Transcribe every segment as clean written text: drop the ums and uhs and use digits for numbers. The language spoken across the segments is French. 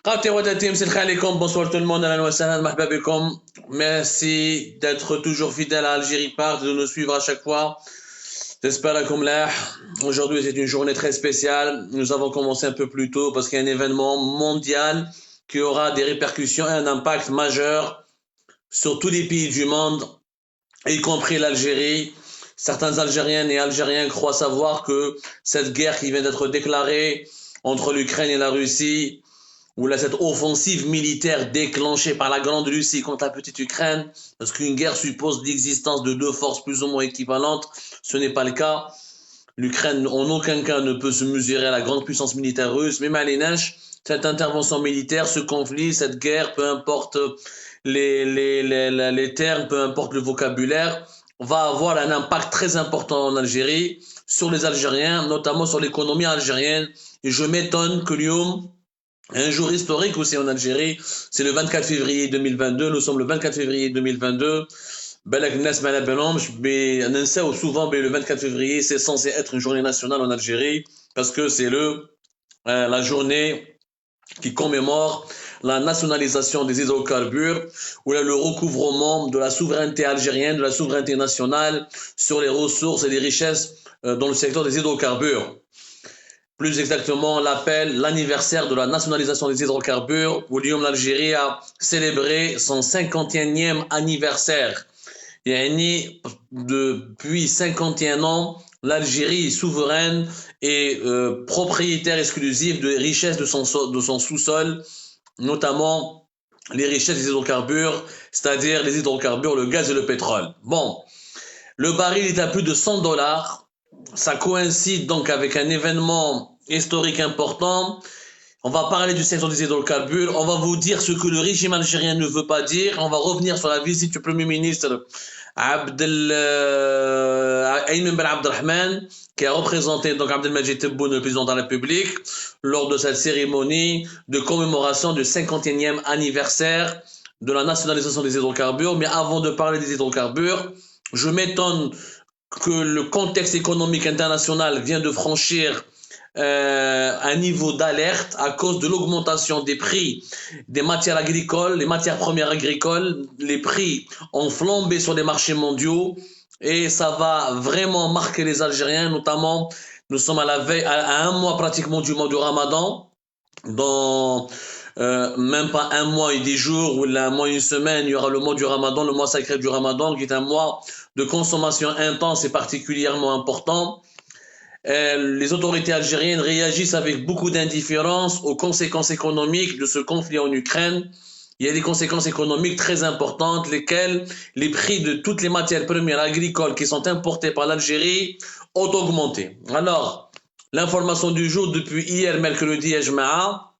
Khaté Wadatim, c'est Khalikom, bonsoir tout le monde, Alan Wassanan, Mahba Bekom. Merci d'être toujours fidèle à Algérie Part, de nous suivre à chaque fois. J'espère comme là. Aujourd'hui, c'est une journée très spéciale. Nous avons commencé un peu plus tôt parce qu'il y a un événement mondial qui aura des répercussions et un impact majeur sur tous les pays du monde, y compris l'Algérie. Certains Algériennes et Algériens croient savoir que cette guerre qui vient d'être déclarée entre l'Ukraine et la Russie, ou là, cette offensive militaire déclenchée par la grande Russie contre la petite Ukraine, parce qu'une guerre suppose l'existence de deux forces plus ou moins équivalentes, ce n'est pas le cas. L'Ukraine, en aucun cas, ne peut se mesurer à la grande puissance militaire russe, mais Malinèche, cette intervention militaire, ce conflit, cette guerre, peu importe les termes, peu importe le vocabulaire, va avoir un impact très important en Algérie, sur les Algériens, notamment sur l'économie algérienne. Et je m'étonne que Lyon, un jour historique aussi en Algérie, c'est le 24 février 2022, nous sommes le 24 février 2022. Souvent, le 24 février, c'est censé être une journée nationale en Algérie, parce que c'est la journée qui commémore la nationalisation des hydrocarbures, ou le recouvrement de la souveraineté algérienne, de la souveraineté nationale sur les ressources et les richesses dans le secteur des hydrocarbures. Plus exactement, on l'appelle l'anniversaire de la nationalisation des hydrocarbures, où l'Algérie a célébré son 51e anniversaire. Depuis 51 ans, l'Algérie est souveraine et propriétaire exclusive des richesses de son sous-sol, notamment les richesses des hydrocarbures, c'est-à-dire les hydrocarbures, le gaz et le pétrole. Bon, le baril est à plus de $100. Ça coïncide donc avec un événement historique important. On va parler du secteur des hydrocarbures. On va vous dire ce que le régime algérien ne veut pas dire. On va revenir sur la visite du Premier ministre Ayman Ben Abdelrahman, qui a représenté donc Abdelmadjid Tebboune, le président de la République, lors de cette cérémonie de commémoration du 51e anniversaire de la nationalisation des hydrocarbures. Mais avant de parler des hydrocarbures, je m'étonne que le contexte économique international vient de franchir un niveau d'alerte à cause de l'augmentation des prix des matières agricoles, les matières premières agricoles. Les prix ont flambé sur les marchés mondiaux et ça va vraiment marquer les Algériens, notamment nous sommes à la veille, à un mois pratiquement du mois du Ramadan. Dans même pas un mois et 10 jours, ou un mois et une semaine, il y aura le mois du Ramadan, le mois sacré du Ramadan, qui est un mois de consommation intense et particulièrement important. Les autorités algériennes réagissent avec beaucoup d'indifférence aux conséquences économiques de ce conflit en Ukraine. Il y a des conséquences économiques très importantes, lesquelles les prix de toutes les matières premières agricoles qui sont importées par l'Algérie ont augmenté. Alors, l'information du jour depuis hier, mercredi, Ejmaa,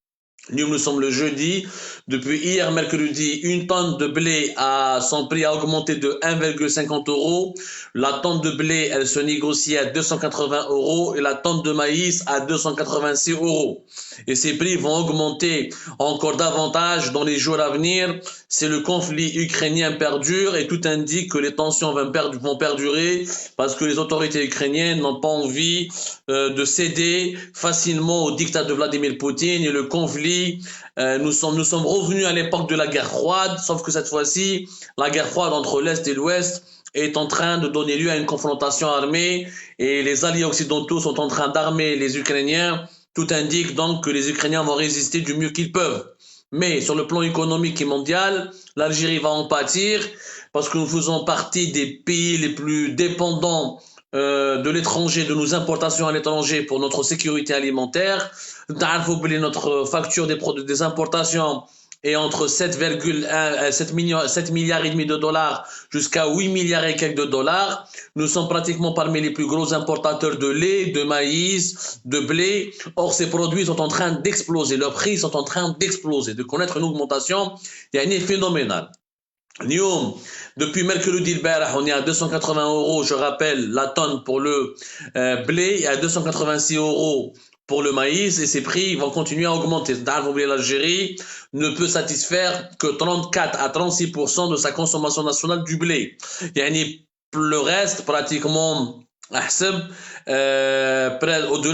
nous sommes le jeudi. Depuis hier, mercredi, une tonne de blé son prix a augmenté de 1,50 €. La tonne de blé, elle se négocie à 280 € et la tonne de maïs à 286 €. Et ces prix vont augmenter encore davantage dans les jours à venir. Si le conflit ukrainien perdure, et tout indique que les tensions vont perdurer parce que les autorités ukrainiennes n'ont pas envie de céder facilement au diktat de Vladimir Poutine et le conflit. Nous sommes revenus à l'époque de la guerre froide, sauf que cette fois-ci, la guerre froide entre l'Est et l'Ouest est en train de donner lieu à une confrontation armée et les alliés occidentaux sont en train d'armer les Ukrainiens. Tout indique donc que les Ukrainiens vont résister du mieux qu'ils peuvent. Mais sur le plan économique et mondial, l'Algérie va en pâtir parce que nous faisons partie des pays les plus dépendants de l'étranger, de nos importations à l'étranger pour notre sécurité alimentaire. Notre facture des importations est entre 7 milliards et demi de dollars jusqu'à 8 milliards et quelques de dollars. Nous sommes pratiquement parmi les plus gros importateurs de lait, de maïs, de blé. Or, ces produits sont en train d'exploser. Leurs prix sont en train d'exploser, de connaître une augmentation. Il y a un effet phénoménal. Depuis mercredi, on est à 280 €, je rappelle, la tonne pour le blé et à 286 € pour le maïs, et ces prix vont continuer à augmenter. L'Algérie ne peut satisfaire que 34 à 36% de sa consommation nationale du blé. Le reste, pratiquement Au-delà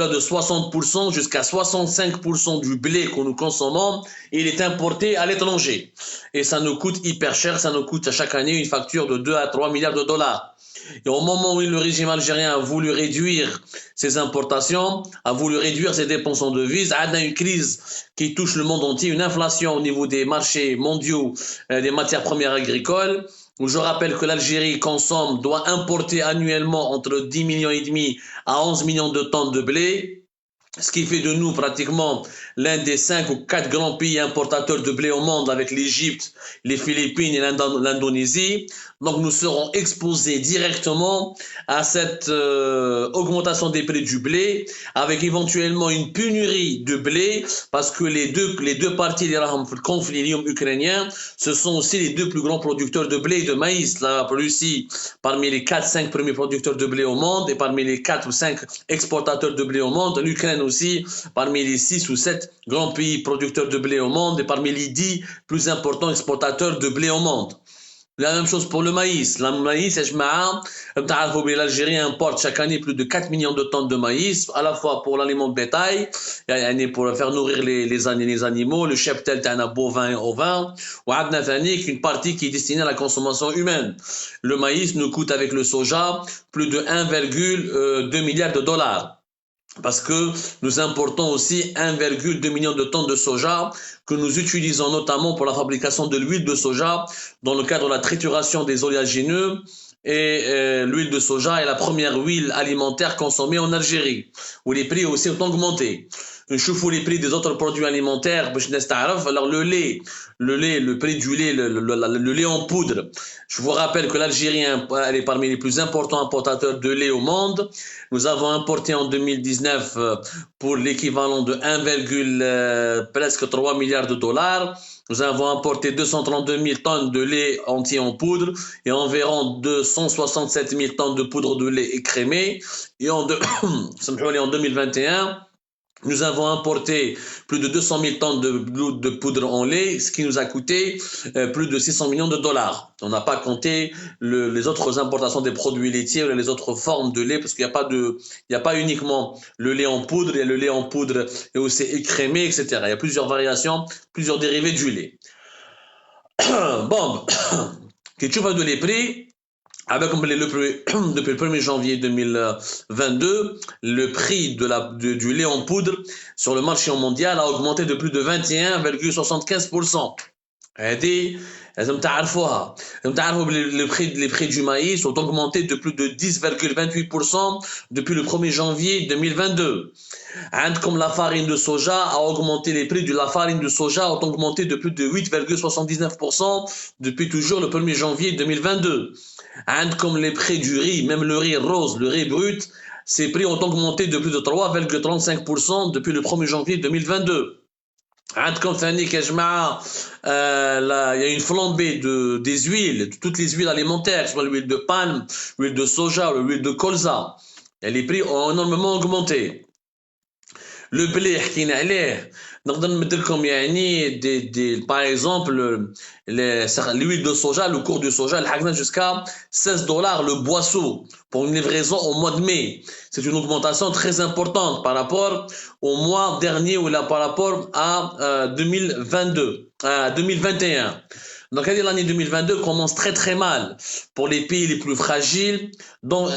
de 60% jusqu'à 65% du blé que nous consommons, il est importé à l'étranger. Et ça nous coûte hyper cher, ça nous coûte à chaque année une facture de 2 à 3 milliards de dollars. Et au moment où le régime algérien a voulu réduire ses importations, a voulu réduire ses dépenses en devises, a une crise qui touche le monde entier, une inflation au niveau des marchés mondiaux des matières premières agricoles, où je rappelle que l'Algérie consomme, doit importer annuellement entre 10 millions et demi à 11 millions de tonnes de blé, ce qui fait de nous pratiquement l'un des 5 ou 4 grands pays importateurs de blé au monde avec l'Égypte, les Philippines et l'Indonésie. Donc nous serons exposés directement à cette augmentation des prix du blé avec éventuellement une pénurie de blé parce que les deux parties du conflit ukrainien, ce sont aussi les deux plus grands producteurs de blé et de maïs. La Russie parmi les 4-5 premiers producteurs de blé au monde et parmi les 4 ou 5 exportateurs de blé au monde, l'Ukraine aussi parmi les 6 ou 7 grands pays producteurs de blé au monde et parmi les 10 plus importants exportateurs de blé au monde. La même chose pour le maïs. Le maïs, l'Algérie importe chaque année plus de 4 millions de tonnes de maïs, à la fois pour l'aliment de bétail, pour faire nourrir les animaux, le cheptel bovin et ovin, ou une partie qui est destinée à la consommation humaine. Le maïs nous coûte avec le soja plus de 1,2 milliard de dollars. Parce que nous importons aussi 1,2 million de tonnes de soja que nous utilisons notamment pour la fabrication de l'huile de soja dans le cadre de la trituration des oléagineux et l'huile de soja est la première huile alimentaire consommée en Algérie où les prix aussi ont augmenté. نشوفوا les prix des autres produits alimentaires باش الناس تعرف. Alors le prix du lait, le lait en poudre. Je vous rappelle que l'Algérie elle est parmi les plus importants importateurs de lait au monde. Nous avons importé en 2019 pour l'équivalent de presque 3 milliards de dollars. Nous avons importé 232 000 tonnes de lait entier en poudre et environ 267 000 tonnes de poudre de lait écrémé. Et en 2021, nous avons importé plus de 200 000 tonnes de poudre en lait, ce qui nous a coûté plus de 600 millions de dollars. On n'a pas compté les autres importations des produits laitiers ou les autres formes de lait, parce qu'il n'y a pas uniquement le lait en poudre, il y a le lait en poudre et aussi écrémé, etc. Il y a plusieurs variations, plusieurs dérivés du lait. Bon, qu'est-ce que tu vas de les prix? Depuis le 1er janvier 2022, le prix du lait en poudre sur le marché mondial a augmenté de plus de 21,75%. Les prix du maïs ont augmenté de plus de 10,28% depuis le 1er janvier 2022. Comme la farine de soja a augmenté, les prix de la farine de soja ont augmenté de plus de 8,79% depuis toujours le 1er janvier 2022. Comme les prix du riz, même le riz rose, le riz brut, ces prix ont augmenté de plus de 3,35% depuis le 1er janvier 2022. Comme il y a une flambée des huiles, de toutes les huiles alimentaires, soit l'huile de palme, l'huile de soja, l'huile de colza. Et les prix ont énormément augmenté. Le blé, par exemple, l'huile de soja, le cours du soja, jusqu'à 16 dollars le boisseau pour une livraison au mois de mai. C'est une augmentation très importante par rapport au mois dernier ou là par rapport à 2021. Donc l'année 2022 commence très très mal pour les pays les plus fragiles, dont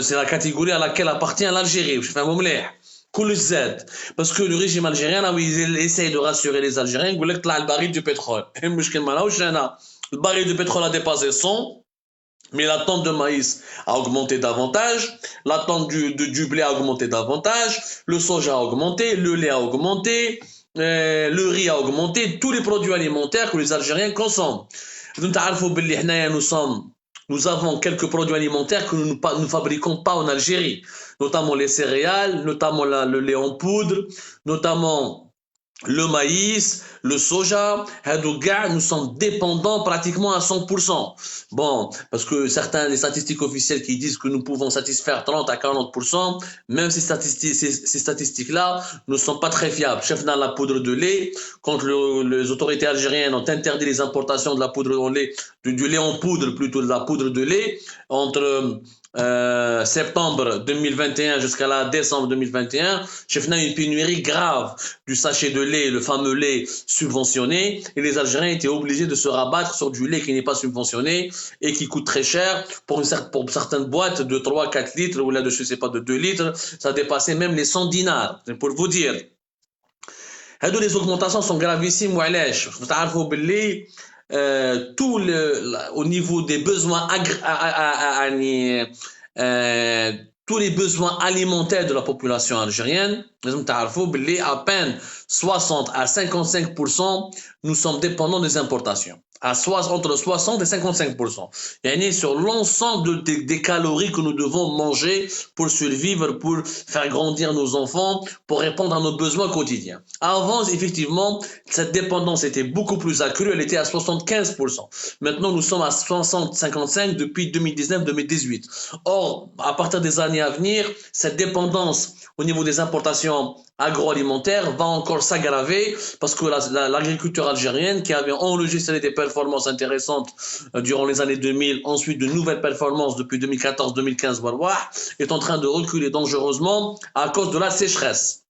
c'est la catégorie à laquelle appartient l'Algérie. Je fais un parce que le régime algérien là, il essaye de rassurer les Algériens, il dit le baril du pétrole. Le baril de pétrole a dépassé 100, mais l'attente de maïs a augmenté davantage, l'attente du blé a augmenté davantage, le soja a augmenté, le lait a augmenté, le riz a augmenté, tous les produits alimentaires que les Algériens consomment. Nous avons quelques produits alimentaires que nous ne fabriquons pas en Algérie, notamment les céréales, notamment le lait en poudre, notamment le maïs, le soja. Nous sommes dépendants pratiquement à 100%. Bon, parce que les statistiques officielles qui disent que nous pouvons satisfaire 30 à 40%, même ces statistiques-là ne sont pas très fiables. Chef dans la poudre de lait, quand les autorités algériennes ont interdit les importations de la poudre de lait du lait en poudre, plutôt de la poudre de lait, entre septembre 2021 jusqu'à la décembre 2021, j'ai fait une pénurie grave du sachet de lait, le fameux lait subventionné, et les Algériens étaient obligés de se rabattre sur du lait qui n'est pas subventionné et qui coûte très cher pour certaines boîtes de 3-4 litres ou là de, je sais pas, de 2 litres, ça dépassait même les 100 dinars. C'est pour vous dire. Les augmentations sont gravissimes. Vous savez, au niveau des besoins tous les besoins alimentaires de la population algérienne, à peine 60 à 55%, nous sommes dépendants des importations. Entre 60 et 55%. Et sur l'ensemble des calories que nous devons manger pour survivre, pour faire grandir nos enfants, pour répondre à nos besoins quotidiens. Avant, effectivement, cette dépendance était beaucoup plus accrue, elle était à 75%. Maintenant, nous sommes à 60-55 depuis 2019-2018. Or, à partir des années à venir, cette dépendance au niveau des importations agroalimentaires va encore s'aggraver parce que l'agriculture algérienne qui avait enregistré des performances intéressantes durant les années 2000, ensuite de nouvelles performances depuis 2014-2015, est en train de reculer dangereusement à cause de la sécheresse.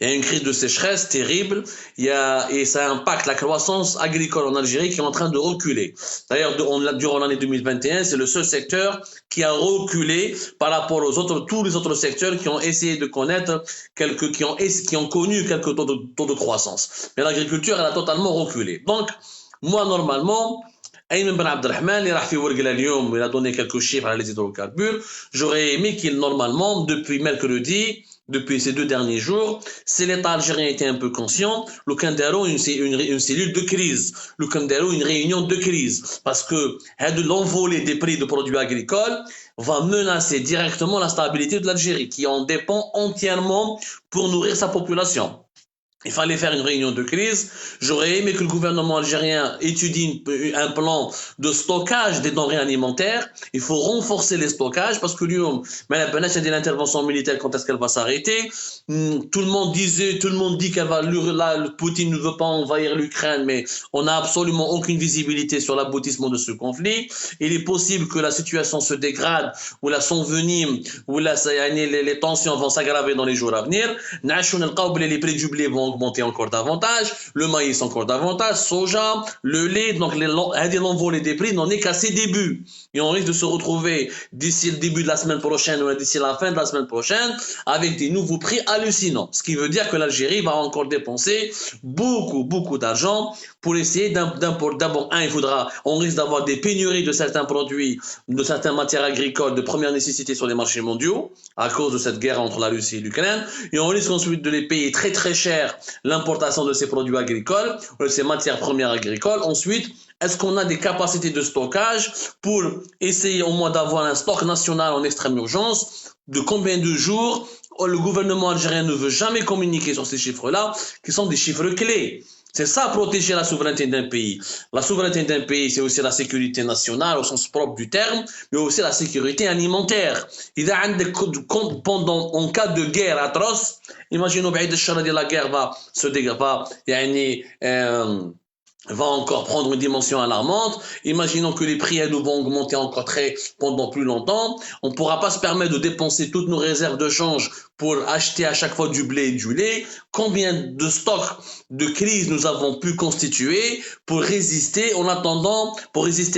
Il y a une crise de sécheresse terrible et ça impacte la croissance agricole en Algérie qui est en train de reculer. D'ailleurs, durant l'année 2021, c'est le seul secteur qui a reculé par rapport tous les autres secteurs qui ont essayé de connaître qui ont connu quelques taux de croissance. Mais l'agriculture, elle a totalement reculé. Donc, moi, normalement, Ayman Ben Abdelrahman, il a donné quelques chiffres à les hydrocarbures. J'aurais aimé qu'il, normalement, depuis mercredi, depuis ces 2 derniers jours, si l'État algérien était un peu conscient, le Kandaro une cellule de crise, le Kandaro une réunion de crise, parce que l'envolée des prix de produits agricoles va menacer directement la stabilité de l'Algérie, qui en dépend entièrement pour nourrir sa population. Il fallait faire une réunion de crise. J'aurais aimé que le gouvernement algérien étudie un plan de stockage des denrées alimentaires. Il faut renforcer les stockages parce que mais la peine de l'intervention militaire, quand est-ce qu'elle va s'arrêter? Tout le monde dit Poutine ne veut pas envahir l'Ukraine, mais on n'a absolument aucune visibilité sur l'aboutissement de ce conflit. Il est possible que la situation se dégrade ou s'envenime, ou les tensions vont s'aggraver dans les jours à venir. Les prix du blé vont augmenter encore davantage, le maïs encore davantage, soja, le lait, donc l'envolée des prix n'en est qu'à ses débuts. Et on risque de se retrouver d'ici le début de la semaine prochaine ou d'ici la fin de la semaine prochaine avec des nouveaux prix hallucinants. Ce qui veut dire que l'Algérie va encore dépenser beaucoup d'argent pour essayer d'importer. D'abord, on risque d'avoir des pénuries de certains produits, de certaines matières agricoles de première nécessité sur les marchés mondiaux à cause de cette guerre entre la Russie et l'Ukraine. Et on risque ensuite de les payer très cher l'importation de ces produits agricoles, de ces matières premières agricoles. Ensuite, est-ce qu'on a des capacités de stockage pour essayer au moins d'avoir un stock national en extrême urgence? De combien de jours? Le gouvernement algérien ne veut jamais communiquer sur ces chiffres-là, qui sont des chiffres clés. C'est ça, protéger la souveraineté d'un pays. La souveraineté d'un pays, c'est aussi la sécurité nationale au sens propre du terme, mais aussi la sécurité alimentaire. En cas de guerre atroce, imaginons que la guerre va encore prendre une dimension alarmante. Imaginons que les prix vont augmenter encore pendant plus longtemps. On ne pourra pas se permettre de dépenser toutes nos réserves de change pour acheter à chaque fois du blé et du lait. Combien de stocks de crise nous avons pu constituer pour résister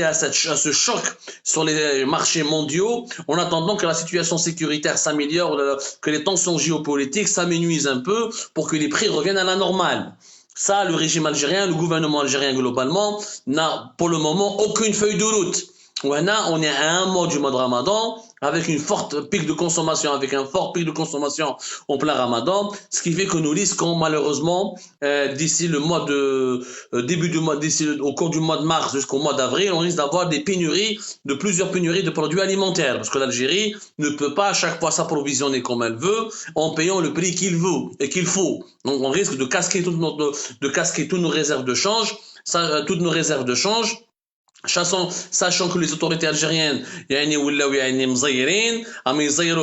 à ce choc sur les marchés mondiaux, en attendant que la situation sécuritaire s'améliore, que les tensions géopolitiques s'amenuisent un peu pour que les prix reviennent à la normale. Ça, le régime algérien, le gouvernement algérien globalement, n'a pour le moment aucune feuille de route. On est à un mois du mois de Ramadan, avec un fort pic de consommation en plein Ramadan, ce qui fait que nous risquons malheureusement, d'ici le mois au cours du mois de mars jusqu'au mois d'avril, on risque d'avoir plusieurs pénuries de produits alimentaires, parce que l'Algérie ne peut pas à chaque fois s'approvisionner comme elle veut, en payant le prix qu'il veut et qu'il faut. Donc on risque de casquer toutes nos réserves de change, toutes nos réserves de change. sachant que les autorités algériennes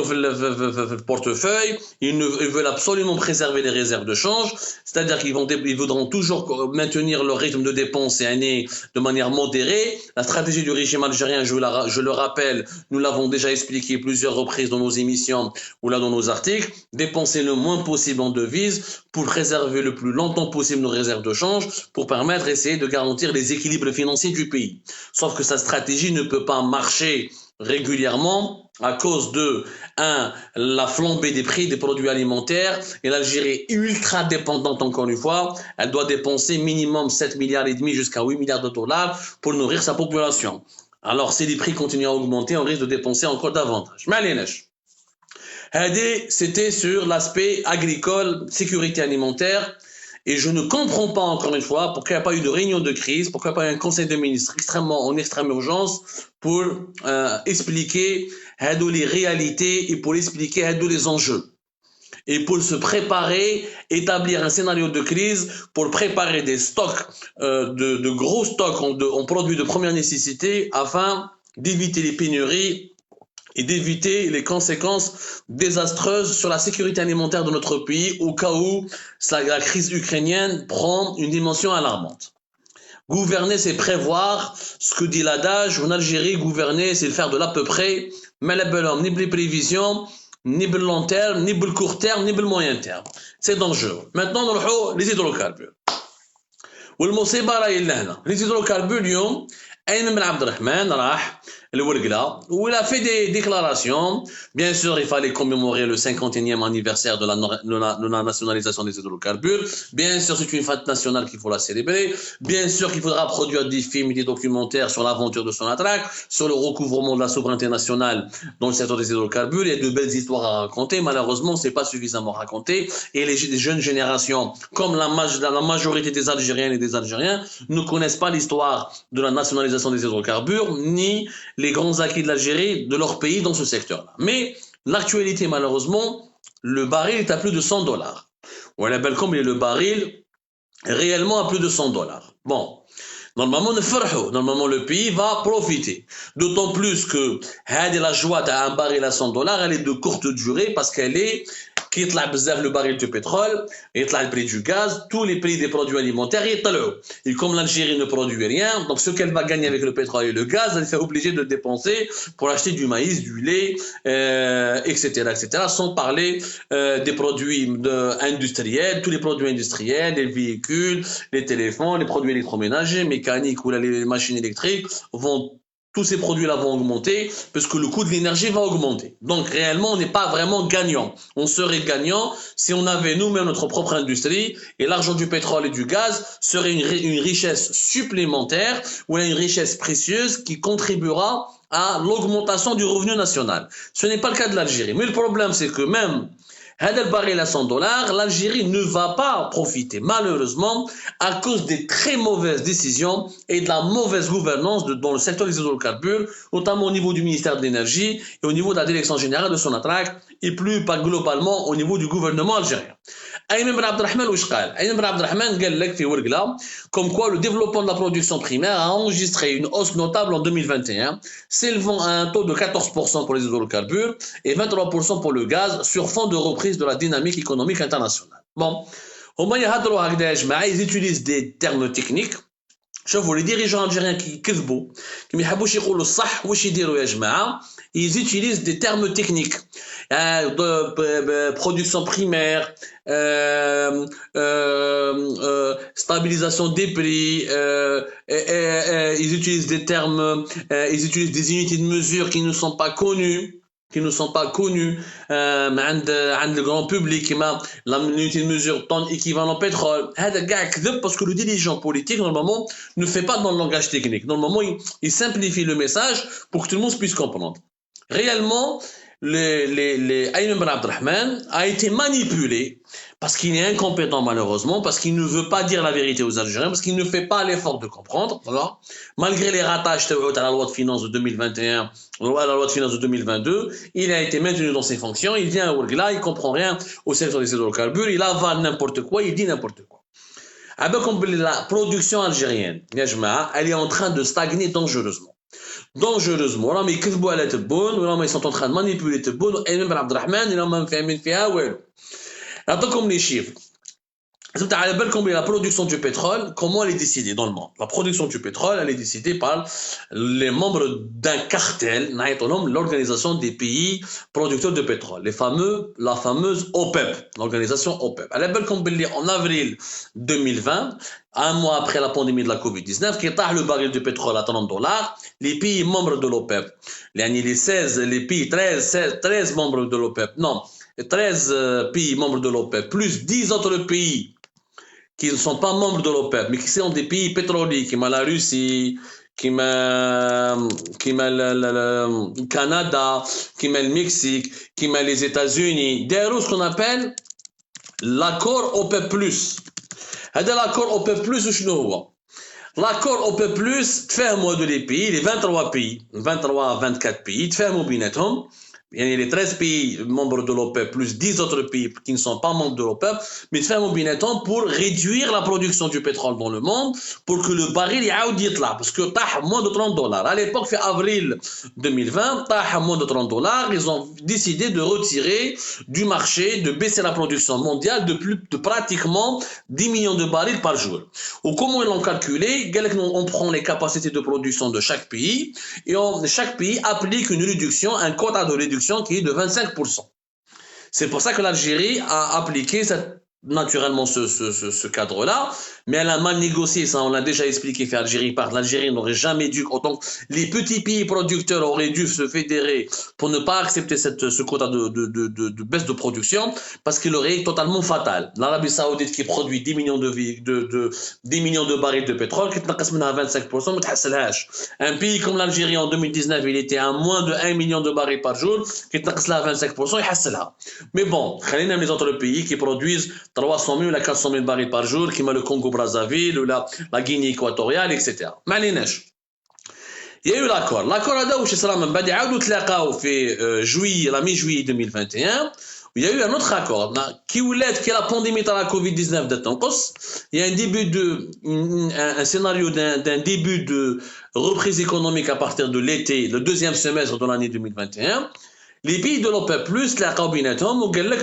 le portefeuille, ils veulent absolument préserver les réserves de change, c'est-à-dire ils voudront toujours maintenir leur rythme de dépenses de manière modérée. La stratégie du régime algérien, je le rappelle, nous l'avons déjà expliqué plusieurs reprises dans nos émissions ou là dans nos articles, dépenser le moins possible en devises pour préserver le plus longtemps possible nos réserves de change, pour permettre d'essayer de garantir les équilibres financiers du pays. Sauf que sa stratégie ne peut pas marcher régulièrement à cause de la flambée des prix des produits alimentaires, et l'Algérie est ultra dépendante encore une fois. Elle doit dépenser minimum 7 milliards et demi jusqu'à 8 milliards de dollars pour nourrir sa population. Alors si les prix continuent à augmenter, on risque de dépenser encore davantage. C'était sur l'aspect agricole, sécurité alimentaire. Et je ne comprends pas, encore une fois, pourquoi il n'y a pas eu de réunion de crise, pourquoi il n'y a pas eu un conseil de ministres en extrême urgence pour expliquer les réalités et pour expliquer les enjeux. Et pour se préparer, établir un scénario de crise pour préparer des stocks, de gros stocks en produits de première nécessité afin d'éviter les pénuries et d'éviter les conséquences désastreuses sur la sécurité alimentaire de notre pays au cas où la crise ukrainienne prend une dimension alarmante. Gouverner, c'est prévoir, ce que dit l'adage. En Algérie, gouverner, c'est faire de l'à peu près, mais ni les prévisions, ni le long terme, ni le court terme, ni le moyen terme. C'est dangereux. Maintenant, nous avons les hydrocarbures. Les hydrocarbures, Ayman Ben Abdelrahman où il a fait des déclarations. Bien sûr, il fallait commémorer le 51e anniversaire de la nationalisation des hydrocarbures. Bien sûr, c'est une fête nationale qu'il faut la célébrer. Bien sûr qu'il faudra produire des films et des documentaires sur l'aventure de Sonatrach, sur le recouvrement de la souveraineté nationale dans le secteur des hydrocarbures. Il y a de belles histoires à raconter. Malheureusement, c'est pas suffisamment raconté. Et les jeunes générations, comme la majorité des Algériennes et des Algériens, ne connaissent pas l'histoire de la nationalisation des hydrocarbures, ni les grands acquis de l'Algérie, de leur pays dans ce secteur-là. Mais l'actualité, malheureusement, le baril est à plus de 100 dollars. Ou à la belle comme il est le baril réellement à plus de 100 dollars. Bon. Normalement, le pays va profiter. D'autant plus que la joie d'un baril à 100 dollars, elle est de courte durée parce qu'elle est qui le baril de pétrole, et le prix du gaz, tous les prix des produits alimentaires, et comme l'Algérie ne produit rien, donc ce qu'elle va gagner avec le pétrole et le gaz, elle est obligée de dépenser pour acheter du maïs, du lait, etc., sans parler des produits industriels, tous les produits industriels, les véhicules, les téléphones, les produits électroménagers, mécaniques ou les machines électriques tous ces produits-là vont augmenter parce que le coût de l'énergie va augmenter. Donc réellement, on n'est pas vraiment gagnant. On serait gagnant si on avait nous-mêmes notre propre industrie et l'argent du pétrole et du gaz serait une richesse supplémentaire ou une richesse précieuse qui contribuera à l'augmentation du revenu national. Ce n'est pas le cas de l'Algérie. Mais le problème, c'est que même le baril à 100 dollars, l'Algérie ne va pas profiter, malheureusement, à cause des très mauvaises décisions et de la mauvaise gouvernance dans le secteur des hydrocarbures, notamment au niveau du ministère de l'énergie et au niveau de la direction générale de Sonatrach, et plus pas globalement au niveau du gouvernement algérien. Ayman Ben Abdelrahman Ayman Ben Abdelrahman قال لك في ورقة comme quoi le développement de la production primaire a enregistré une hausse notable en 2021, s'élevant à un taux de 14% pour les hydrocarbures et 23% pour le gaz sur fond de reprise de la dynamique économique internationale. Bon, ils utilisent des termes techniques. شوفوا les dirigeants algériens qui كذبوا qui ما يحبوش يقولوا الصح واش يديروا يا جماعه ils utilisent des termes techniques production primaire stabilisation des prix ils utilisent des termes ils utilisent des unités de mesure qui ne sont pas connues عند le grand public كما l'unité de mesure tonne équivalent pétrole هذا كاع كذب parce que le dirigeant politique normalement ne fait pas dans le langage technique. Normalement il simplifie le message pour que tout le monde puisse comprendre. Réellement Ayman Ben Abdelrahman a été manipulé parce qu'il est incompétent malheureusement, parce qu'il ne veut pas dire la vérité aux Algériens, parce qu'il ne fait pas l'effort de comprendre. Voilà. Malgré les ratages à la loi de finances de 2021, à la loi de finances de 2022, il a été maintenu dans ses fonctions, il vient à Ouargla, il comprend rien au secteur des hydrocarbures, il avale n'importe quoi, il dit n'importe quoi. La production algérienne, elle est en train de stagner dangereusement. Dangereusement. Ils sont en train de manipuler Tebboune. Et même Abdelrahman, ils ont même fait comme les chiffres. La production du pétrole, comment elle est décidée dans le monde? La production du pétrole, elle est décidée par les membres d'un cartel, l'organisation des pays producteurs de pétrole, la fameuse OPEP, l'organisation OPEP. En avril 2020, un mois après la pandémie de la Covid-19, qui est le baril de pétrole à $30, les pays membres de l'OPEP, les pays 13 membres de l'OPEP, non, 13 pays membres de l'OPEP, plus 10 autres pays qui ne sont pas membres de l'OPEP, mais qui sont des pays pétroliers, qui la Russie, qui le Canada, qui le Mexique, qui les États-Unis, derrière ce qu'on appelle l'accord OPEP+. هذا l'accord OPEP+, وشنو هو؟ L'accord OPEP+, تفاهموا هذو les pays, les 23 pays, 23 à 24 pays, تفاهموا بيناتهم. Il y a les 13 pays membres de l'OPEP plus 10 autres pays qui ne sont pas membres de l'OPEP, mais de faire un pour réduire la production du pétrole dans le monde, pour que le baril est là, parce que t'as moins de $30. À l'époque, fin avril 2020, t'as moins de $30, ils ont décidé de retirer du marché, de baisser la production mondiale de pratiquement 10 millions de barils par jour. Ou comment ils l'ont calculé? On prend les capacités de production de chaque pays et chaque pays applique une réduction, un quota de réduction qui est de 25%. C'est pour ça que l'Algérie a appliqué naturellement ce cadre-là, mais elle a mal négocié, ça on l'a déjà expliqué, l'Algérie n'aurait jamais dû, autant les petits pays producteurs auraient dû se fédérer pour ne pas accepter ce quota de baisse de production, parce qu'il aurait été totalement fatal. L'Arabie Saoudite qui produit 10 millions de barils de pétrole, qui est à 25%, un pays comme l'Algérie en 2019, il était à moins de 1 million de barils par jour, qui est à 25%, mais bon, les autres pays qui produisent 300 000 ou 400 000 barils par jour, qui m'a le Congo-Brazzaville ou la Guinée équatoriale, etc. Il y a eu l'accord. L'accord a été la mi-juillet 2021. Il y a eu un autre accord qui est la pandémie de la Covid-19 de Tankos. Il y a un scénario d'un début de reprise économique à partir de l'été, le deuxième semestre de l'année 2021. Les pays de l'OPEP+,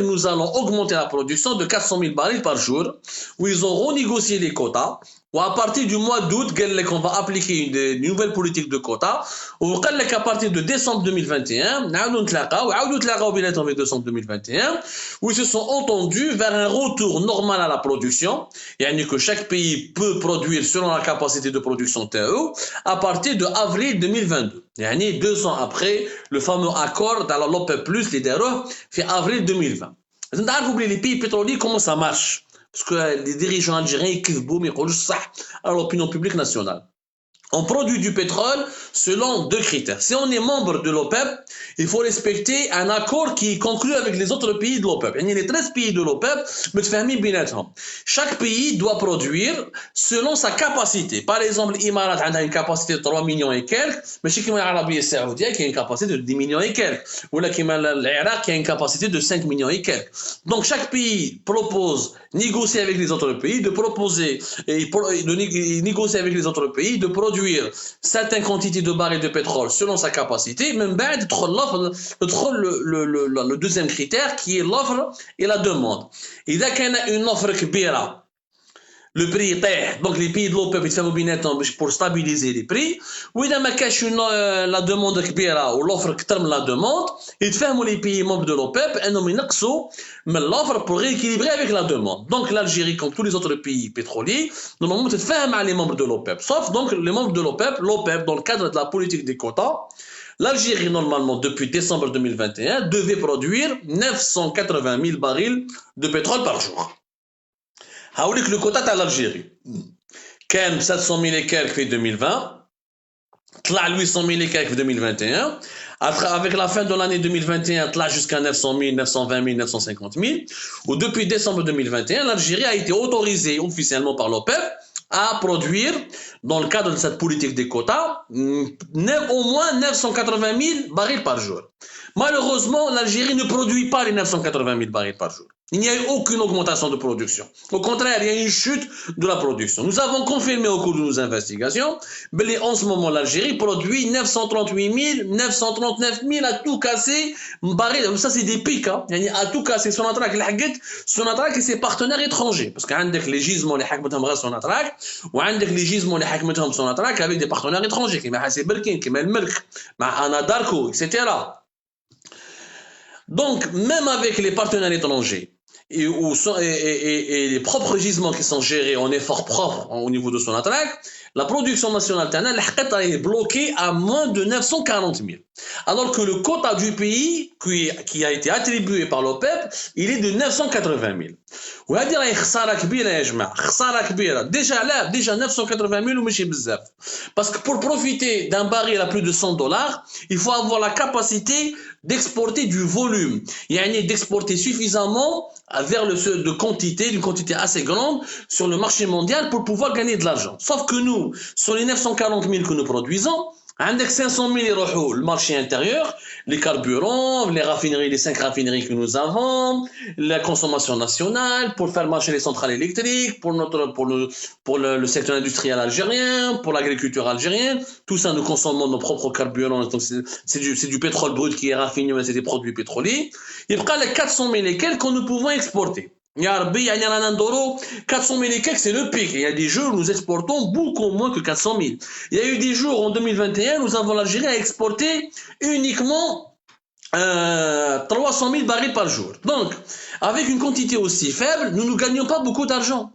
nous allons augmenter la production de 400 000 barils par jour, où ils ont renégocié les quotas, ou à partir du mois d'août, on va appliquer une nouvelle politique de quotas, ou à partir de décembre 2021, où ils se sont entendus vers un retour normal à la production, et que chaque pays peut produire selon la capacité de production TAO, à partir de avril 2022. 2 ans après le fameux accord dans l'OPEP+, les derniers, fait avril 2020. Les pays pétroliers, comment ça marche? Parce que les dirigeants algériens, ils kiffent beau, mais ils disent ça à l'opinion publique nationale. On produit du pétrole selon 2 critères. Si on est membre de l'OPEP, il faut respecter un accord qui est conclu avec les autres pays de l'OPEP. Il y a les 13 pays de l'OPEP, chaque pays doit produire selon sa capacité. Par exemple, l'Imarat a une capacité de 3 millions et quelques, mais chez l'Arabie Saoudite qui a une capacité de 10 millions et quelques. Ou l'Irak qui a une capacité de 5 millions et quelques. Donc chaque pays propose, négocier avec les autres pays, de négocier avec les autres pays, de produire certaines quantités de barils de pétrole selon sa capacité, même le deuxième critère qui est l'offre et la demande. Il y a une offre كبيرة, le prix est donc les pays de l'OPEP يتفاهموا بيناتهم pour stabiliser les prix. وإذا ما كاش la demande كبيرة ou l'offre كتر من la demande, يتفاهموا les pays membres de l'OPEP انهم ينقصوا من l'offre pour rééquilibrer avec la demande. Donc l'Algérie, comme tous les autres pays pétroliers, normalement تتفاهم مع les membres de l'OPEP, sauf donc les membres de l'OPEP dans le cadre de la politique des quotas. L'Algérie, normalement, depuis décembre 2021, devait produire 980 000 barils de pétrole par jour. هاوليك le quota à l'Algérie. كان 700 000 et quelques في 2020, طلع 800 000 et quelques في 2021. Avec la fin de l'année 2021, طلع jusqu'à 900 000, 920 000, 950 000. Ou depuis décembre 2021, l'Algérie a été autorisée officiellement par l'OPEP à produire, dans le cadre de cette politique des quotas, au moins 980 000 barils par jour. Malheureusement, l'Algérie ne produit pas les 980 000 barils par jour. Il n'y a eu aucune augmentation de production. Au contraire, il y a eu une chute de la production. Nous avons confirmé au cours de nos investigations que en ce moment, l'Algérie produit 938 000, 939 000 à tout casser barils. Ça, c'est des pics. Hein. À tout casser, Sonatrach et ses partenaires étrangers. Parce qu'il y a les gisements qui حكمتهم Sonatrach, ou les gisements qui حكمتهم Sonatrach avec des partenaires étrangers, comme Hassi Berkin, comme El Merk, Anadarko, etc. Donc, même avec les partenaires étrangers, et les propres gisements qui sont gérés en effort propre au niveau de Sonatrach, la production nationale est bloquée à moins de 940 000. Alors que le quota du pays qui a été attribué par l'OPEP, il est de 980 000. وهذه راهي خساره كبيره يا جماعه خساره كبيره déjà 980 000 وماشي بزاف parce que pour profiter d'un baril à plus de $100 il faut avoir la capacité d'exporter du volume يعني d'exporter suffisamment vers d'une quantité assez grande sur le marché mondial pour pouvoir gagner de l'argent sauf que nous sur les 940 000 que nous produisons عندك 500 000 يروحوا le marché intérieur, les carburants, les raffineries, les 5 raffineries que nous avons, la consommation nationale, pour faire marcher les centrales électriques, pour le secteur industriel algérien, pour l'agriculture algérienne. Tout ça, nous consommons nos propres carburants. Donc c'est du pétrole brut qui est raffiné, c'est des produits pétroliers. Il y a les 400 000 et quelques que nous pouvons exporter. Il y a 400 000 et quelques, c'est le pic. Il y a des jours où nous exportons beaucoup moins que 400 000. Il y a eu des jours en 2021, nous avons l'Algérie à exporter uniquement 300 000 barils par jour. Donc, avec une quantité aussi faible, nous ne gagnons pas beaucoup d'argent.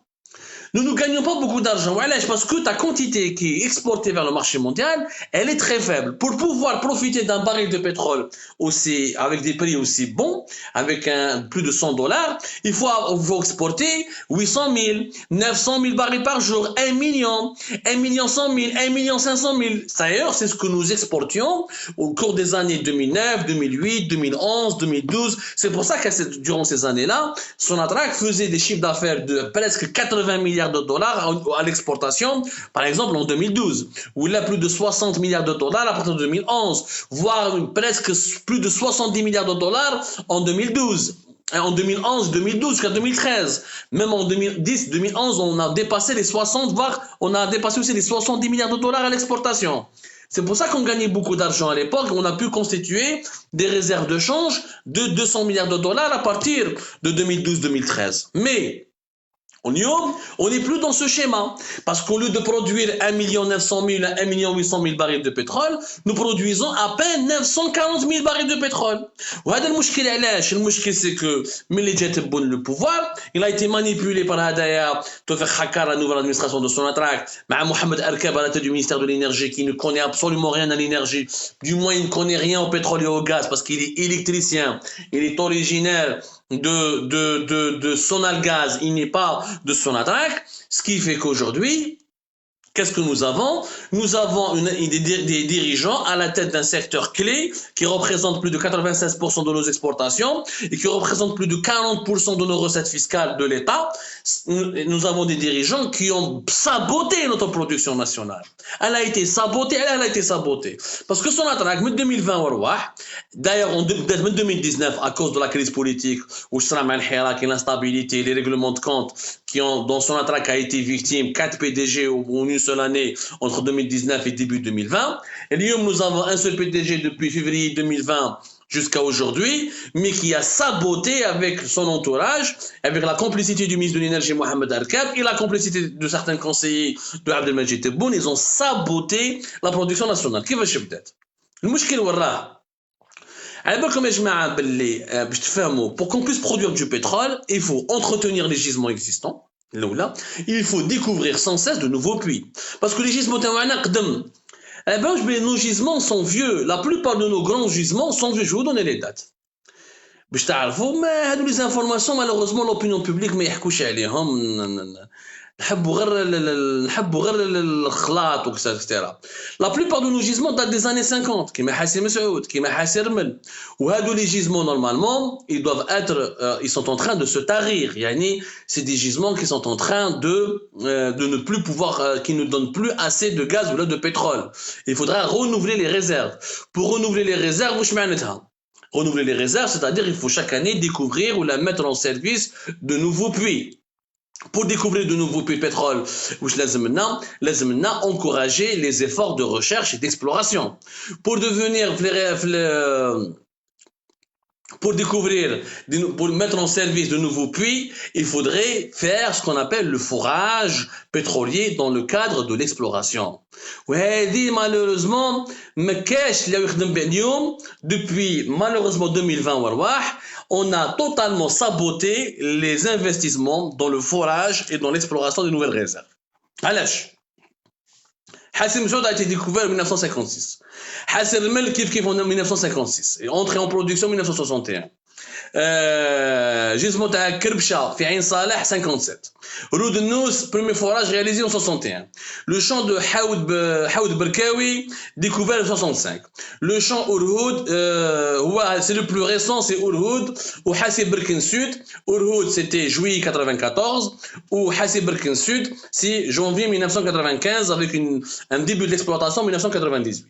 Nous ne gagnons pas beaucoup d'argent. Voilà, parce que ta quantité qui est exportée vers le marché mondial, elle est très faible. Pour pouvoir profiter d'un baril de pétrole aussi, avec des prix aussi bons, avec plus de $100, il faut exporter 800 000, 900 000 barils par jour, 1 million, 1 million 100 000, 1 million 500 000. D'ailleurs, c'est ce que nous exportions au cours des années 2009, 2008, 2011, 2012. C'est pour ça que durant ces années-là, Sonatrach faisait des chiffres d'affaires de presque 80 milliards de dollars à l'exportation, par exemple en 2012, où il a plus de 60 milliards de dollars à partir de 2011, voire presque plus de 70 milliards de dollars en 2012. En 2011, 2012 jusqu'à 2013. Même en 2010, 2011, on a dépassé les 60, voire on a dépassé aussi les 70 milliards de dollars à l'exportation. C'est pour ça qu'on gagnait beaucoup d'argent à l'époque. On a pu constituer des réserves de change de 200 milliards de dollars à partir de 2012-2013. Mais on n'est plus dans ce schéma. Parce qu'au lieu de produire 1 900 000 à 1 800 000 barils de pétrole, nous produisons à peine 940 000 barils de pétrole. وهذا المشكل علاش؟ المشكل c'est que ملي جا تبون le pouvoir, il a été manipulé par هدايا توفيق حكار, la nouvelle administration de Sonatrach, مع محمد أركاب à la tête du ministère de l'énergie qui ne connaît absolument rien à l'énergie. Du moins, il ne connaît rien au pétrole et au gaz parce qu'il est électricien. Il est originaire de Sonalgaz, il n'est pas de Sonatrach, ce qui fait qu'aujourd'hui, qu'est-ce que nous avons? Nous avons des dirigeants à la tête d'un secteur clé qui représente plus de 96% de nos exportations et qui représente plus de 40% de nos recettes fiscales de l'État. Nous avons des dirigeants qui ont saboté notre production nationale. Elle a été sabotée, Parce que Sonatrach, en 2020, d'ailleurs en 2019, à cause de la crise politique, où l'instabilité, les règlements de compte, dont Sonatrach a été victime, 4 PDG en une seule année entre 2019 et début 2020. Et nous avons un seul PDG depuis février 2020 jusqu'à aujourd'hui, mais qui a saboté avec son entourage, avec la complicité du ministre de l'énergie Mohamed Arkab et la complicité de certains conseillers de Abdelmajid Tebboune, ils ont saboté la production nationale. كيفاش بدات؟ المشكل وراه على بالكم يا جماعه باللي باش تفهموا pour qu'on puisse produire du pétrole, il faut entretenir les gisements existants. Là, il faut découvrir sans cesse de nouveaux puits. Parce que les gisements تاعنا قدم. Eh ben, nos gisements sont vieux. La plupart de nos grands gisements sont vieux. Je vais vous donner les dates. باش تعرفوا ما هادو les informations malheureusement l'opinion publique ما يحكوش عليهم. نحبوا غير الخلاط وكذا. La plupart de nos gisements datent des années 50 كيما حاسي مسعود كيما حاسي رمل. وهادو les gisements normalement ils sont en train de se tarir. يعني c'est des gisements qui sont en train de ne plus pouvoir qui ne donnent plus assez de gaz ou là de pétrole. Il faudra renouveler les réserves. Pour renouveler les réserves واش معناتها؟ Renouveler les réserves, c'est-à-dire il faut chaque année découvrir ou la mettre en service de nouveaux puits. Pour découvrir de nouveaux puits de pétrole, لازم encourager les efforts de recherche et d'exploration. Pour devenir pour découvrir, pour mettre en service de nouveaux puits, il faudrait faire ce qu'on appelle le forage pétrolier dans le cadre de l'exploration. وهذه malheureusement ما كاش اللي يخدم به اليوم depuis malheureusement 2020 وارواح on a totalement saboté les investissements dans le forage et dans l'exploration de nouvelles réserves. علاش؟ Hassim Messoud a été découvert en 1956. Hassim Mel kif en 1956 et entré en production en 1961. Gisement à Kerbcha, في عين صالح 57. Roud Nous, premier forage réalisé en 61. Le champ de Haoud Berkawi, découvert en 65. Le champ Urhoud, c'est le plus récent, c'est Urhoud, ou Hassib Berkin Sud. Urhoud, c'était juillet 94, ou Hassib Berkin Sud, c'est janvier 1995, avec un début d'exploitation en 1998.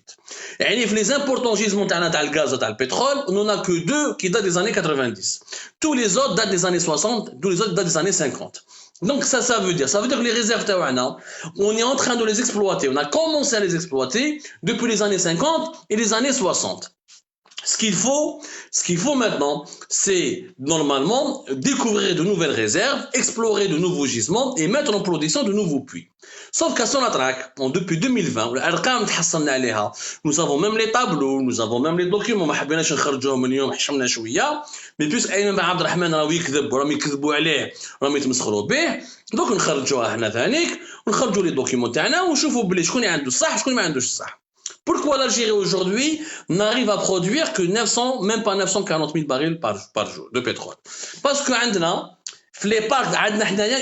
Et les importants gisements de gaz et de pétrole, on n'en a que deux qui datent des années 90. Tous les autres datent des années 60, tous les autres datent des années 50. Donc ça veut dire que les réserves taouana, on est en train de les exploiter, on a commencé à les exploiter depuis les années 50 et les années 60. Ce qu'il faut maintenant, c'est normalement découvrir de nouvelles réserves, explorer de nouveaux gisements et mettre en production de nouveaux puits. Sauf qu'à Sonatrach, depuis 2020, nous avons même les tableaux, nous avons même les documents, mais puisque Ayman Ben Abdelrahman راهو يكذب وراهم يكذبوا عليه وراهم يتمسخروا به دوك نخرجوها حنا ثانيك ونخرجوا لي دوكيمون تاعنا ونشوفوا بلي شكون عنده الصح وشكون ما عندوش الصح. Pourquoi l'Algérie aujourd'hui n'arrive à produire que 900, même pas 940 000 barils par jour de pétrole? Parce que les parcs,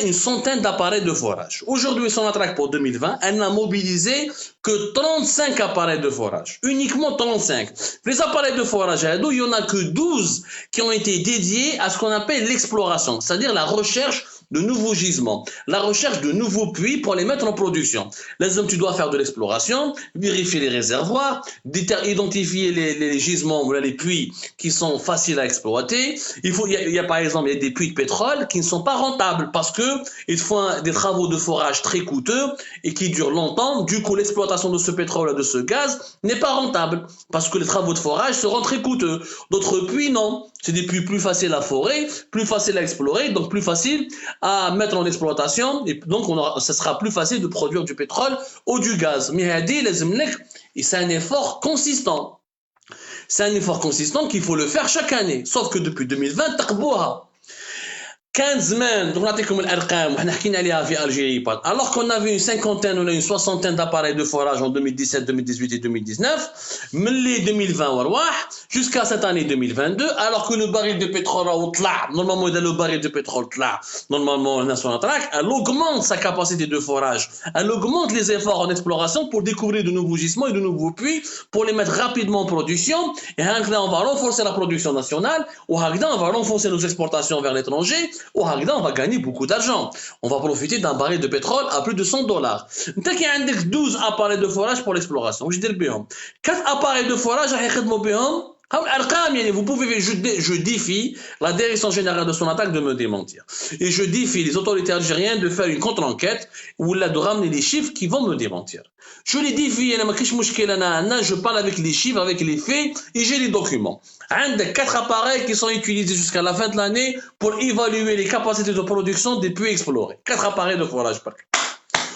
une centaine d'appareils de forage. Aujourd'hui, Sonatrach pour 2020, elle n'a mobilisé que 35 appareils de forage. Uniquement 35. Les appareils de forage, il n'y en a que 12 qui ont été dédiés à ce qu'on appelle l'exploration, c'est-à-dire la recherche de nouveaux gisements, la recherche de nouveaux puits pour les mettre en production. Tu dois faire de l'exploration, vérifier les réservoirs, identifier les gisements, les puits qui sont faciles à exploiter. Il y a par exemple des puits de pétrole qui ne sont pas rentables parce que ils font des travaux de forage très coûteux et qui durent longtemps. Du coup, l'exploitation de ce pétrole, de ce gaz n'est pas rentable parce que les travaux de forage seront très coûteux. D'autres puits, non. C'est des puits plus faciles à forer, plus faciles à explorer, donc plus faciles à mettre en exploitation, et donc ça sera plus facile de produire du pétrole ou du gaz. Mais c'est un effort consistant. C'est un effort consistant qu'il faut le faire chaque année. Sauf que depuis 2020, تقبوها. 15 semaines, donc alors qu'on avait une cinquantaine ou une soixantaine d'appareils de forage en 2017, 2018 et 2019, 2020 jusqu'à cette année 2022, alors que le baril de pétrole normalement le baril de pétrole normalement elle augmente sa capacité de forage, elle augmente les efforts en exploration pour découvrir de nouveaux gisements et de nouveaux puits pour les mettre rapidement en production. Et on va renforcer la production nationale, on va renforcer nos exportations vers l'étranger. Au Hagda, on va gagner beaucoup d'argent. On va profiter d'un baril de pétrole à plus de $100. T'as qu'il y a 12 appareils de forage pour l'exploration. Je dis bien. 4 appareils de forage, vous pouvez, je défie la direction générale de Sonatrach de me démentir. Et je défie les autorités algériennes de faire une contre-enquête ou de ramener les chiffres qui vont me démentir. Je les défie, je parle avec les chiffres, avec les faits et j'ai les documents. Un des 4 appareils qui sont utilisés jusqu'à la fin de l'année pour évaluer les capacités de production des puits explorés. 4 appareils de forage.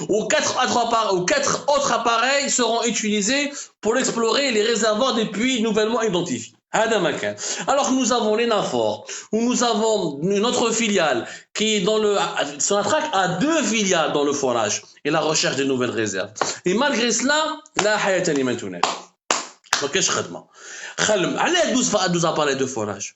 Ou 4 autres appareils seront utilisés pour explorer les réservoirs des puits nouvellement identifiés. Alors que nous avons l'ENAFOR, où nous avons une autre filiale qui est dans le... Sonatrach a 2 filiales dans le forage et la recherche de nouvelles réserves. Et malgré cela, la hayata liman tunaj. ما كاينش خدمه خلم علاه 12 appareils de forage.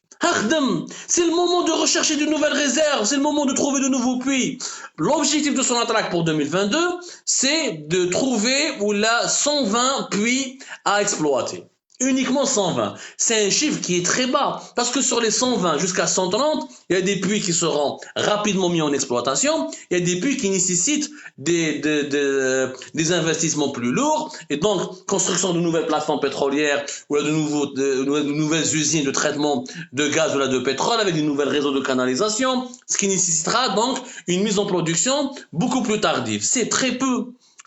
C'est le moment de rechercher de nouvelles réserves, c'est le moment de trouver de nouveaux puits. L'objectif de Sonatrach pour 2022, c'est de trouver 120 puits à exploiter. Uniquement 120. C'est un chiffre qui est très bas. Parce que sur les 120 jusqu'à 130, il y a des puits qui seront rapidement mis en exploitation. Il y a des puits qui nécessitent des investissements plus lourds. Et donc, construction de nouvelles plateformes pétrolières ou de nouvelles usines de traitement de gaz ou de pétrole avec de nouveaux réseaux de canalisation. Ce qui nécessitera donc une mise en production beaucoup plus tardive. C'est très peu.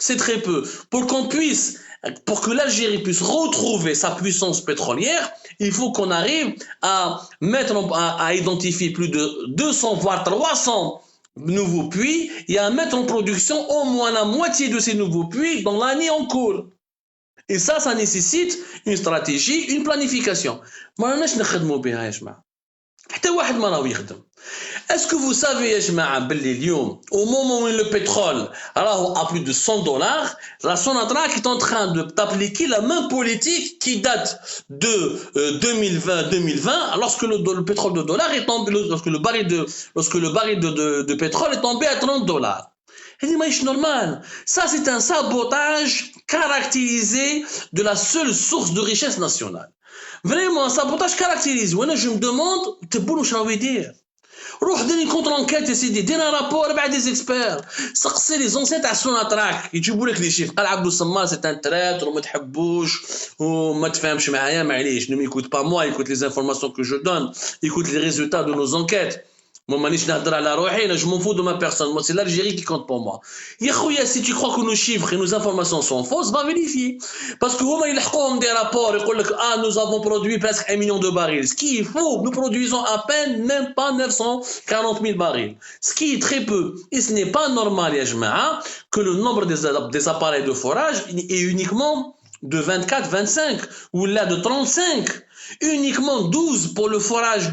C'est très peu. Pour que l'Algérie puisse retrouver sa puissance pétrolière, il faut qu'on arrive à identifier plus de 200 voire 300 nouveaux puits et à mettre en production au moins la moitié de ces nouveaux puits dans l'année en cours. Et ça nécessite une stratégie, une planification. Est-ce que vous savez, au moment où le pétrole a plus de 100 $, la Sonatrach est en train d'appliquer la même politique qui date de 2020, lorsque le pétrole de dollar est tombé, lorsque le baril de pétrole est tombé à 30 $. C'est normal. Ça, c'est un sabotage caractérisé de la seule source de richesse nationale. Vraiment, un sabotage caractérisé. Je me demande, je vais dire. روح دير كونتر انكيت يا سيدي، دير رابور مع دي زيكسبير، سقسي لي زونسيان تاع سوناتراك يجيبوا لك لي شيف. قال عبدو الصمار سي ان تريتر وما تحبوش وما تفهمش معايا، معليش ne m'écoute pas moi, écoute les informations que je donne, écoute les résultats de nos enquêtes. Moi, مانيش نهضر على روحي، je m'en fous de ma personne. Moi, c'est l'Algérie qui compte pour moi. يا خويا, si tu crois que nos chiffres et nos informations sont fausses, va vérifier. Parce que هما يلحقوهم des rapports يقول لك nous avons produit presque 1 million de barils. Ce qui est faux, nous produisons à peine, même pas 940 000 barils. Ce qui est très peu. Et ce n'est pas normal, ya jama'a, que le nombre des appareils de forage est uniquement de 24, 25 ou là de 35. Uniquement 12 pour le forage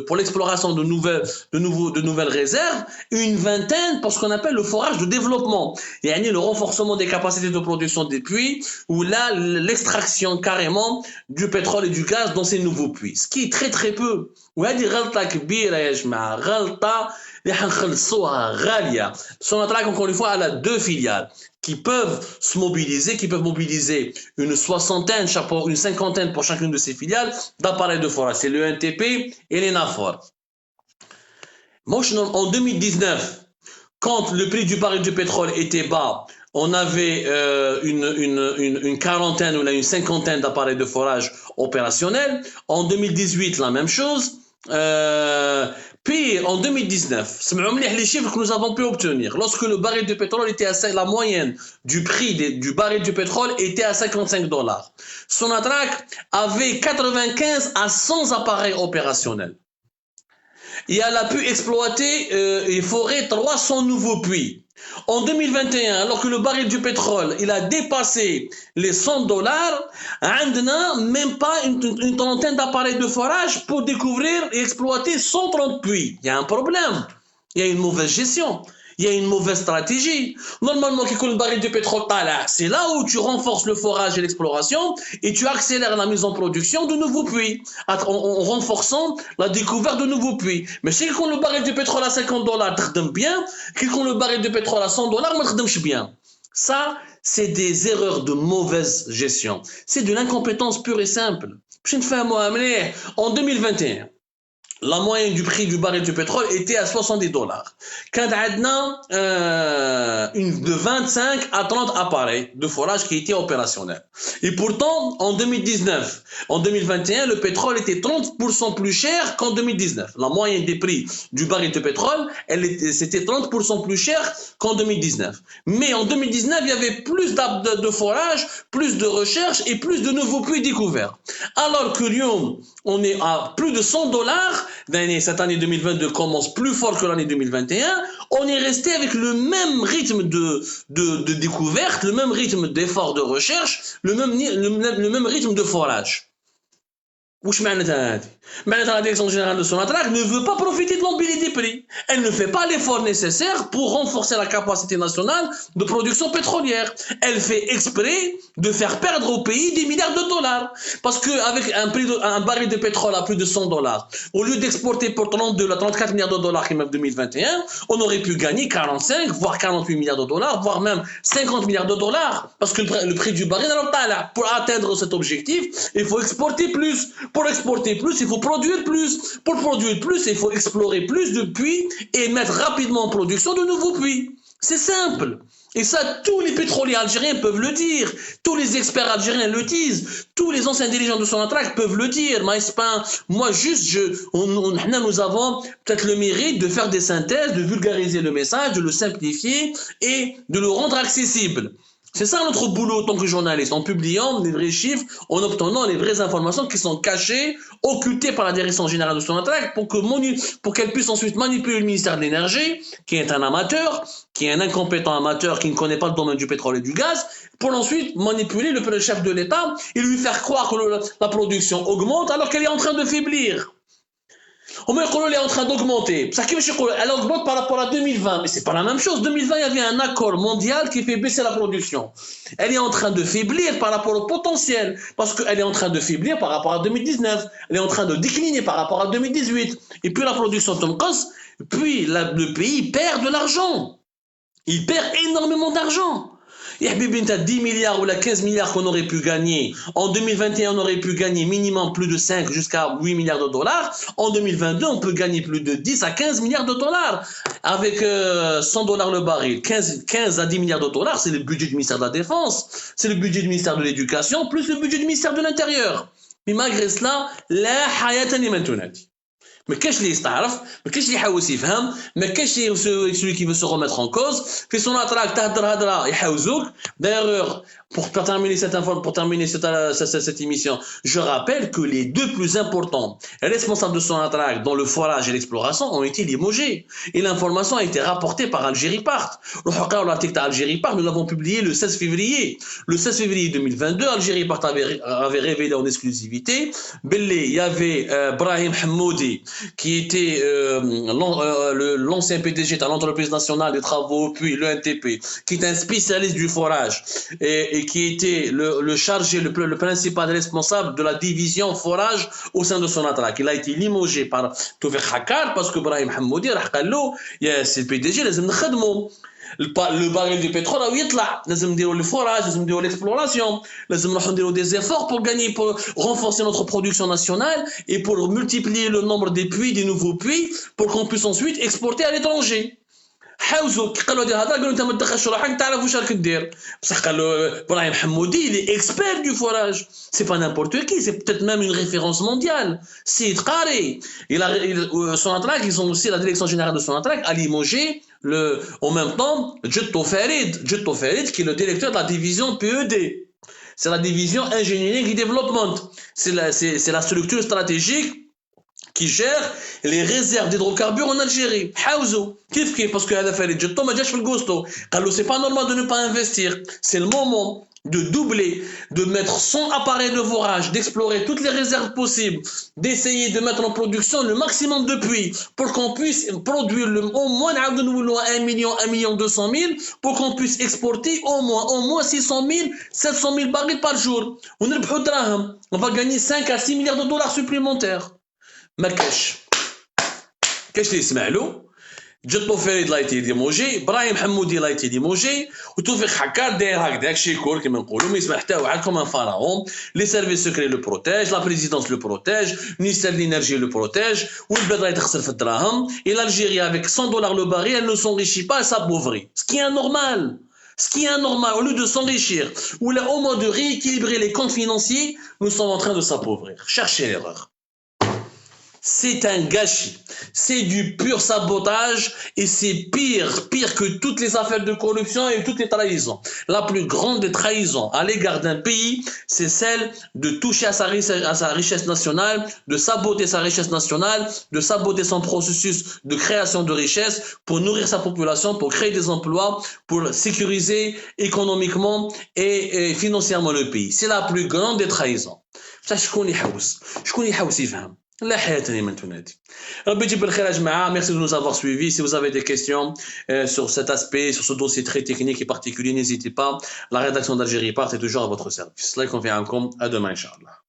pour l'exploration de nouvelles réserves, une vingtaine pour ce qu'on appelle le forage de développement. Il y a le renforcement des capacités de production des puits, ou là l'extraction carrément du pétrole et du gaz dans ces nouveaux puits. Ce qui est très très peu. وهذه غلطة كبيرة يا جماعة، غلطة اللي حنخلصوها غالية. Sonatrach, encore une fois, elle a 2 filiales qui peuvent se mobiliser, une soixantaine, une cinquantaine pour chacune de ces filiales d'appareils de forage. C'est le NTP et les NAFOR. En 2019, quand le prix du baril de pétrole était bas, on avait une quarantaine ou une cinquantaine d'appareils de forage opérationnels. En 2018, la même chose. Puis en 2019, les chiffres que nous avons pu obtenir, lorsque le baril de pétrole était la moyenne du prix du baril de pétrole était à 55 $. Sonatrach avait 95 à 100 appareils opérationnels. Et elle a pu exploiter et forer 300 nouveaux puits. En 2021, alors que le baril du pétrole il a dépassé les 100 $, on n'a même pas une trentaine d'appareils de forage pour découvrir et exploiter 130 puits. Il y a un problème, il y a une mauvaise gestion. Il y a une mauvaise stratégie. Normalement, quand le baril de pétrole c'est là où tu renforces le forage et l'exploration et tu accélères la mise en production de nouveaux puits en renforçant la découverte de nouveaux puits. Mais si quand le baril de pétrole à 50 $, t'خدم bien, quand le baril de pétrole à 100 $, ما تخدمش bien. Ça, c'est des erreurs de mauvaise gestion. C'est de l'incompétence pure et simple. En 2021, la moyenne du prix du baril de pétrole était à 70 $. Quand on a de 25 à 30 appareils de forage qui étaient opérationnels. Et pourtant, en 2021, le pétrole était 30% plus cher qu'en 2019. La moyenne des prix du baril de pétrole, c'était 30% plus cher qu'en 2019. Mais en 2019, il y avait plus de forage, plus de recherche et plus de nouveaux puits découverts. Alors que Lyon, on est à plus de 100 $. Cette année 2022 commence plus fort que l'année 2021. On est resté avec le même rythme de découverte, le même rythme d'effort de recherche, le même rythme de forage. Wesh معناتها هذه؟ معناتها la direction générale de Sonatrach ne veut pas profiter de l'empilie des prix. Elle ne fait pas l'effort nécessaire pour renforcer la capacité nationale de production pétrolière. Elle fait exprès de faire perdre au pays des milliards de dollars. Parce qu'avec un baril de pétrole à plus de 100 dollars, au lieu d'exporter pour 32 à 34 milliards de dollars qui même 2021, on aurait pu gagner 45, voire 48 milliards de dollars, voire même 50 milliards de dollars. Parce que le prix du baril, alors pour atteindre cet objectif, il faut exporter plus. Pour exporter plus, il faut produire plus. Pour produire plus, il faut explorer plus de puits et mettre rapidement en production de nouveaux puits. C'est simple. Et ça, tous les pétroliers algériens peuvent le dire. Tous les experts algériens le disent. Tous les anciens dirigeants de Sonatrach peuvent le dire. Moi, juste, nous avons peut-être le mérite de faire des synthèses, de vulgariser le message, de le simplifier et de le rendre accessible. C'est ça notre boulot en tant que journaliste, en publiant les vrais chiffres, en obtenant les vraies informations qui sont cachées, occultées par la direction générale de Sonatrach pour qu'elle puisse ensuite manipuler le ministère de l'Énergie, qui est un amateur, qui est un incompétent amateur qui ne connaît pas le domaine du pétrole et du gaz, pour ensuite manipuler le chef de l'État et lui faire croire que la production augmente alors qu'elle est en train de faiblir. Elle est en train d'augmenter. Elle augmente par rapport à 2020, mais c'est pas la même chose. 2020, il y avait un accord mondial qui fait baisser la production. Elle est en train de faiblir par rapport au potentiel, parce qu'elle est en train de faiblir par rapport à 2019. Elle est en train de décliner par rapport à 2018. Et puis la production tombe, puis le pays perd de l'argent. Il perd énormément d'argent. Et Habibi, tu as 10 milliards ou la 15 milliards qu'on aurait pu gagner. En 2021, on aurait pu gagner minimum plus de 5 jusqu'à 8 milliards de dollars. En 2022, on peut gagner plus de 10 à 15 milliards de dollars. Avec 100 dollars le baril, 15 à 10 milliards de dollars, c'est le budget du ministère de la Défense, c'est le budget du ministère de l'Éducation, plus le budget du ministère de l'Intérieur. Mais malgré cela, la hayata liman tunadi. ما كاش اللي يستعرف ما كاش اللي يحاول يفهم ما كاش celui qui veut se remettre en cause في Sonatrach تهدر هضره يحاوزوك. D'ailleurs, pour terminer cette émission, je rappelle que les deux plus importants responsables de Sonatrach dans le forage et l'exploration ont été limogés. Et l'information a été rapportée par Algéripart. L'article d'Algéripart, nous l'avons publié le 16 février. Le 16 février 2022, Algéripart avait révélé en exclusivité il y avait Brahim Hammoudi, qui était l'ancien PDG de l'entreprise nationale des travaux, puis le NTP, qui est un spécialiste du forage et qui était le chargé, le principal responsable de la division forage au sein de Sonatrach. Il a été limogé par Toufik Hakkar parce que Brahim Hammoudi, c'est le PDG, le baril de pétrole a يطلع لازم نديروا le forage لازم نديروا l'exploration لازم نروحوا نديروا des efforts pour renforcer notre production nationale et pour multiplier le nombre des puits, des nouveaux puits, pour qu'on puisse ensuite exporter à l'étranger. حاوزوا كي قالوا هذا قالوا انت ما تدخلش روحك تعرف واش راك دير بصح قالوا ابراهيم حمودي il est expert du forage, c'est pas n'importe qui, c'est peut-être même une référence mondiale. C'est Qari. Sonatrach, ils ont aussi la direction générale de Sonatrach a limogé en même temps Djetto Farid qui est le directeur de la division PED. C'est la division Engineering et Development. C'est la structure stratégique qui gère les réserves d'hydrocarbures en Algérie. Haouzou. Kif, parce que Farid Djetto ma jaaش في القوستو. قالوا c'est pas normal de ne pas investir. C'est le moment de doubler, de mettre 100 appareils de forage, d'explorer toutes les réserves possibles, d'essayer de mettre en production le maximum de puits pour qu'on puisse produire au moins 1 million 200 000 pour qu'on puisse exporter au moins 600 000, 700 000 barils par jour. On va gagner 5 à 6 milliards de dollars supplémentaires. ما كاش اللي يسمع له. Djetto Farid a été limogé, Brahim Hammoudi a été limogé, وتوفيق حكار داير هكذاك شيكور كما نقولوا ما يسمع حتى واحد comme un pharaon. Les services secrets le protègent, la présidence le protège, le ministère de l'énergie le protège, والبلاد راهي تخسر في الدراهم. Et l'Algérie avec 100 dollars le baril, elle ne s'enrichit pas, elle s'appauvrit. Ce qui est anormal. Ce qui est anormal, au lieu de s'enrichir, ou là au moins de rééquilibrer les comptes financiers, nous sommes en train de s'appauvrir. Cherchez l'erreur. C'est un gâchis, c'est du pur sabotage et c'est pire que toutes les affaires de corruption et toutes les trahisons. La plus grande des trahisons à l'égard d'un pays, c'est celle de toucher à sa richesse nationale, de saboter sa richesse nationale, de saboter son processus de création de richesse pour nourrir sa population, pour créer des emplois, pour sécuriser économiquement et financièrement le pays. C'est la plus grande des trahisons. بصح شكون يحوس يفهم لا حياة لمن تنادي. ربي يجيب بالخير يا جماعة. Merci de nous avoir suivis. Si vous avez des questions sur cet aspect, sur ce dossier très technique et particulier, n'hésitez pas. La rédaction d'Algérie Part est toujours à votre service. الله يكون في عونكم. À demain, Inch'Allah.